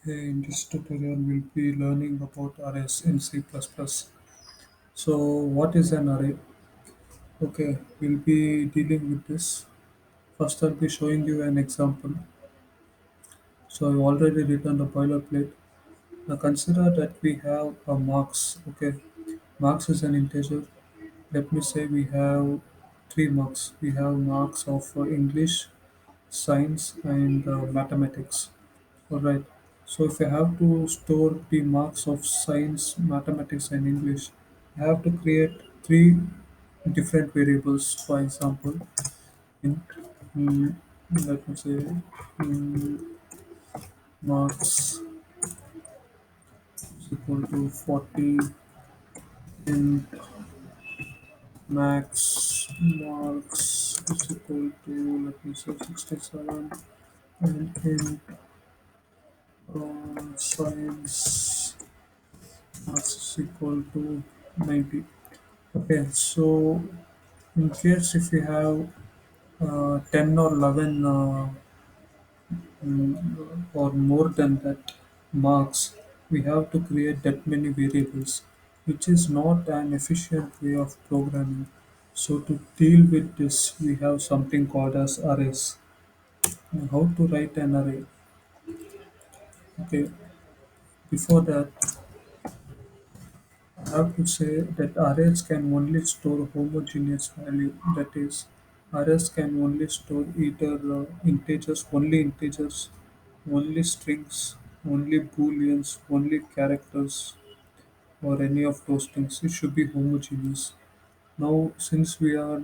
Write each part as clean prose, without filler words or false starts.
Hey, in this tutorial, we'll be learning about arrays in C++. So, what is an array? Okay, we'll be dealing with this. First, I'll be showing you an example. So, I've already written the boilerplate. Now, consider that we have a marks. Okay, marks is an integer. Let me say we have three marks. We have marks of English, science, and mathematics. Alright. So if I have to store the marks of science, mathematics, and English, I have to create three different variables. For example, int mm, let me say mm, marks is equal to 40, int max marks is equal to, let me say, 67, and int science marks is equal to 90. Okay, so in case if we have 10 or 11 or more than that marks, we have to create that many variables, which is not an efficient way of programming. So to deal with this, we have something called as arrays. Now, how to write an array? Okay, before that, I have to say that arrays can only store homogeneous value. That is, arrays can only store either integers, only strings, only booleans, only characters, or any of those things. It should be homogeneous. Now, since we are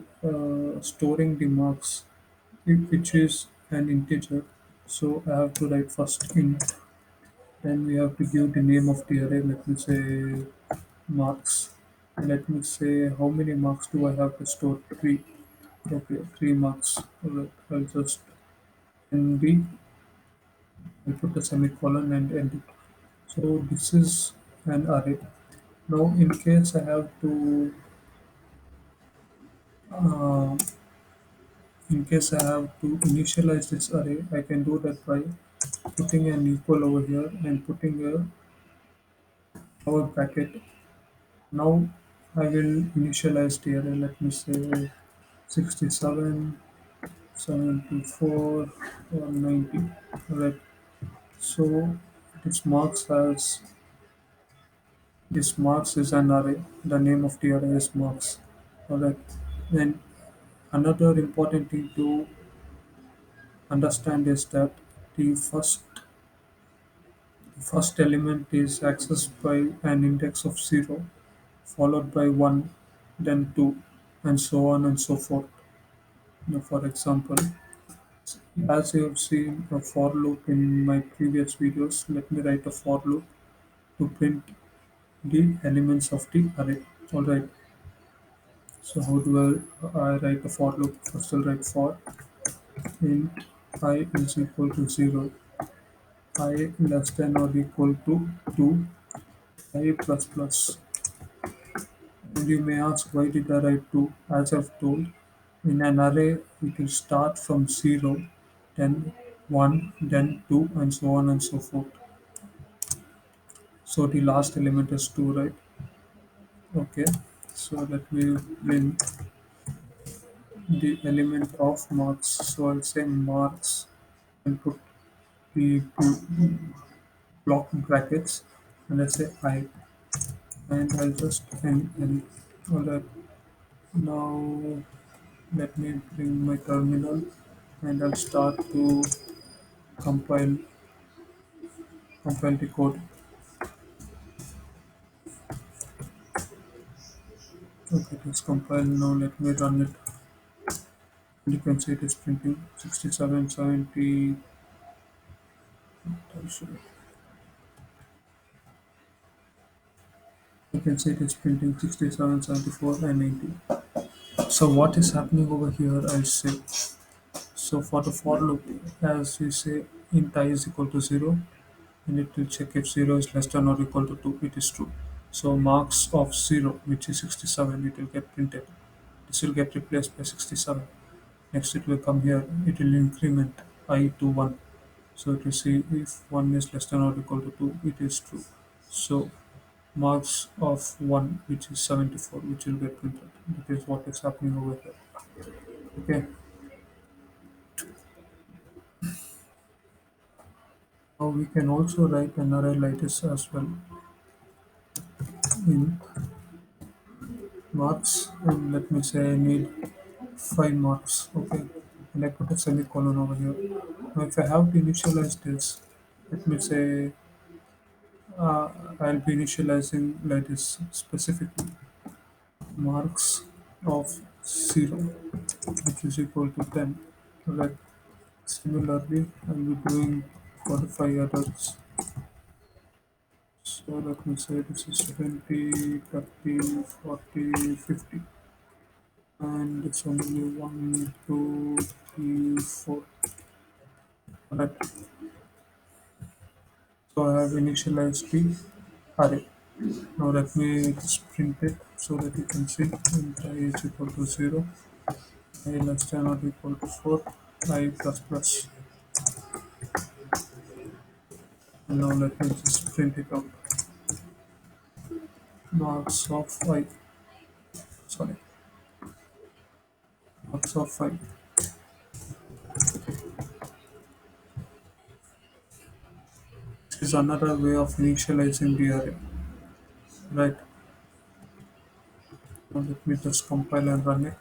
storing the marks, which is an integer, so I have to write first int. Then we have to give the name of the array. Let me say marks. Let me say how many marks do I have to store? Three. Okay, three marks. Alright, I'll just end the. I'll put a semicolon and end it. So this is an array. Now, in case I have to, uh, in case I have to initialize this array, I can do that by putting an equal over here and putting a our bracket. Now I will initialize the array. Let me say 67, 74, or 90. Alright. So this marks as this marks is an array. The name of the array is marks. Alright. Then another important thing to understand is that the first element is accessed by an index of 0, followed by 1, then 2, and so on and so forth. Now, for example, as you have seen a for loop in my previous videos, let me write a for loop to print the elements of the array. Alright, so how do I write a for loop? First I'll write for int I is equal to 0, I less than or equal to 2, I plus plus. And you may ask why did I write 2? As I've told, in an array it will start from 0, then 1, then 2, and so on and so forth. So the last element is 2, right? Okay, so let me print the element of marks. So I'll say marks and put the block brackets and let's say I, and I'll just end. Alright, now let me bring my terminal and I'll start to compile compile the code. Okay, it's compiled now. Let me run it. And you can see it is printing 67, 70. You can see it is printing 67, 74, and 90. So what is happening over here? I'll say. So for the for loop, as we say, int I is equal to 0, and it will check if 0 is less than or equal to 2. It is true. So marks of 0, which is 67, it will get printed. This will get replaced by 67. Next it will come here. It will increment I to 1. So to see if 1 is less than or equal to 2, it is true. So marks of 1, which is 74, which will get printed. That is what is happening over here. Okay. Now we can also write an array like this as well in marks, and let me say I need 5 marks. Okay. And I put a semicolon over here. Now if I have to initialize this, let me say I'll be initializing like this specifically marks of 0, which is equal to 10. Right. Similarly, I'll be doing for the 5 adults. So let me say this is 20, 30, 40, 50. And it's only 1, 2, 3, 4. Right. So I have initialized the array. Now let me just print it so that you can see int I is equal to 0, I less than or equal to 4, I plus plus. And now let me just print it out. Marks of I, sorry, marks of I. This is another way of initializing the array. Right. Now let me just compile and run it.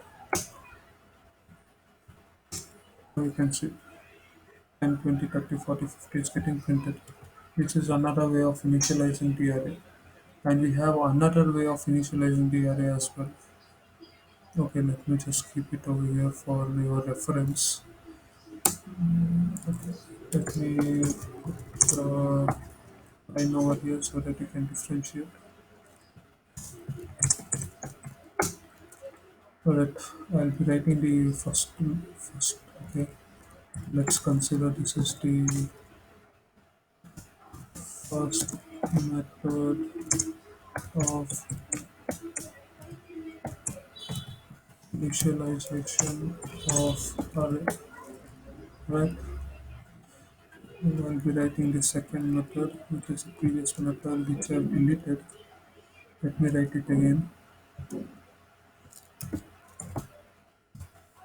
Now you can see 10, 20, 30, 40, 50 is getting printed. This is another way of initializing the array. And we have another way of initializing the array as well. Okay, let me just keep it over here for your reference. Okay, let me put line over here so that you can differentiate. Alright, I'll be writing the first. Okay, let's consider this is the first method of initialization of array. Right, and I'll be writing the second method, which is the previous method which I've deleted. Let me write it again.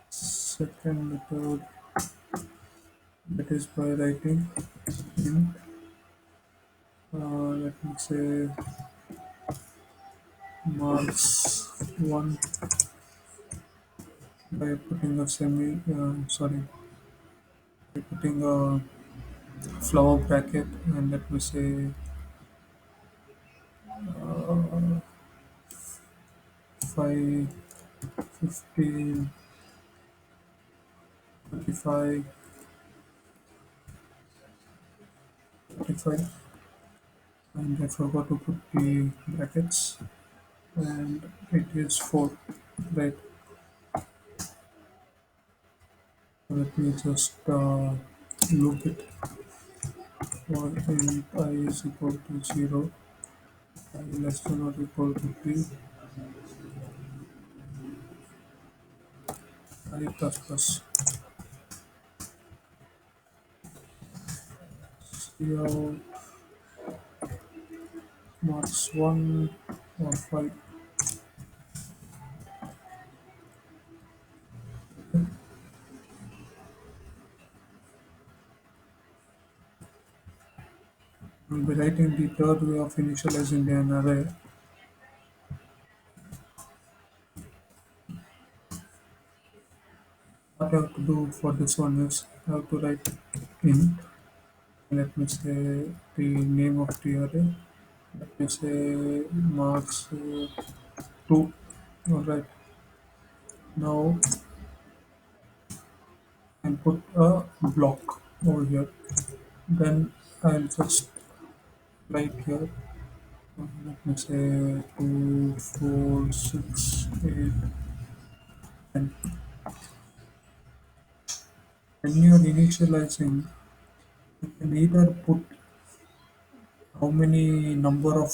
Second method, that is by writing int let me say marks 1 by putting a sorry, by putting a flower bracket, and let me say 5, 15, 25, 35, and I forgot to put the brackets, and it is 4, right? Let me just loop it for int I is equal to 0, I less than or equal to 3, I plus plus. Cout marks 1 or 5. We'll be writing the third way of initializing an array. What I have to do for this one is I have to write int. Let me say the name of the array. Let me say marks 2. Alright. Now I'll put a block over here. Then I'll just write here. Let me say 2, 4, 6, 8, 10. When you're initializing, you can either put how many number of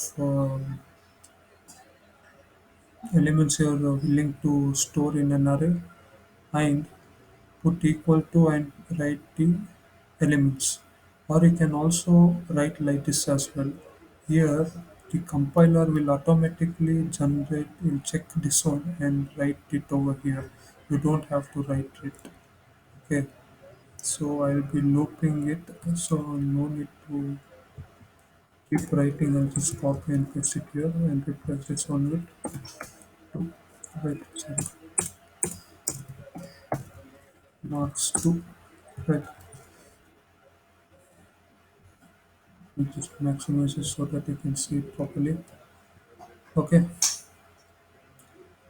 elements you are willing to store in an array, and put equal to and write the elements. Or you can also write like this as well. Here the compiler will automatically generate, will check this one and write it over here. You don't have to write it. Okay, so I'll be looping it, so no need to keep writing. I'll just copy and paste it here and replace this one with two. Right, sorry, marks 2. Right, and just maximize it so that you can see it properly. Okay,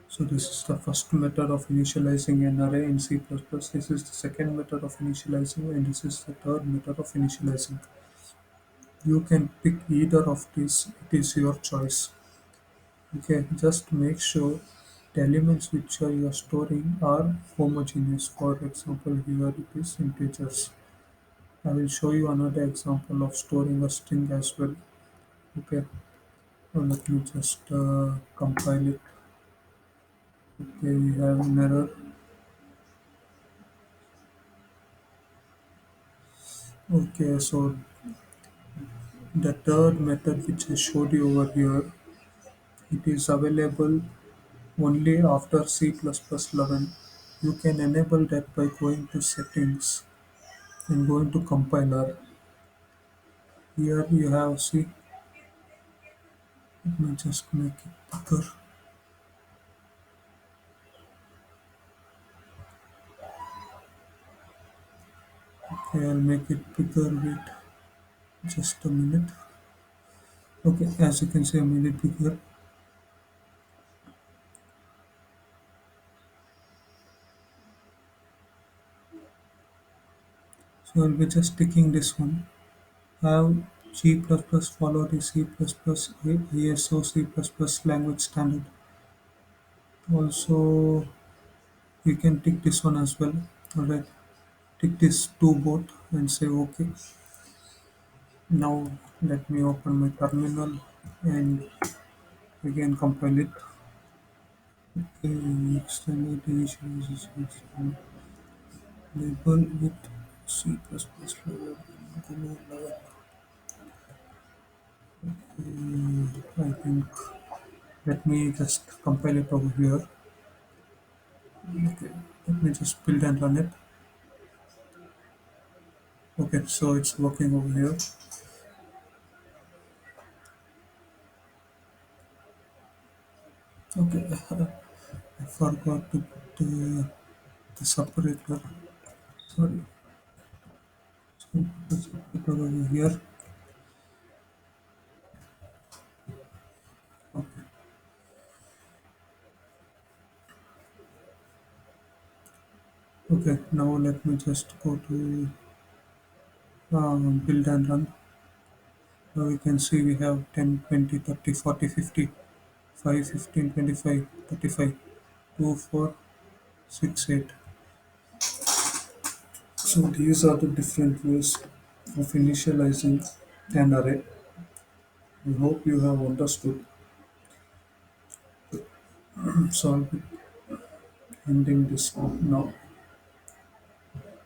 so this is the first method of initializing an array in C++. This is the second method of initializing, and this is the third method of initializing. You can pick either of these, it is your choice. Okay, just make sure the elements which you are storing are homogeneous. For example, here it is integers. I will show you another example of storing a string as well. Okay, so let me just compile it. Okay, we have an error. Okay, so the third method which I showed you over here, it is available only after C++11. You can enable that by going to settings and going to compiler. Here you have, see, let me just make it bigger. Okay, I'll make it bigger. Wait just a minute. Okay, as you can see, I made it bigger. So I'll be just ticking this one. Have G++ follow the C++ ISO C++ language standard. Also, you can tick this one as well. Alright, tick this to both and say OK. Now let me open my terminal and again compile it. Extended initialization label with C++ level. I think let me just compile it over here. Okay, let me just build and run it. Okay, so it's working over here. Okay, I forgot to put the separator. Sorry, so put the separator over here. Okay, okay. Now let me just go to build and run. Now we can see we have 10, 20, 30, 40, 50, 5, 15, 25, 35, 2, 4, 6, 8. So these are the different ways of initializing an array. I hope you have understood. So I'll be ending this now.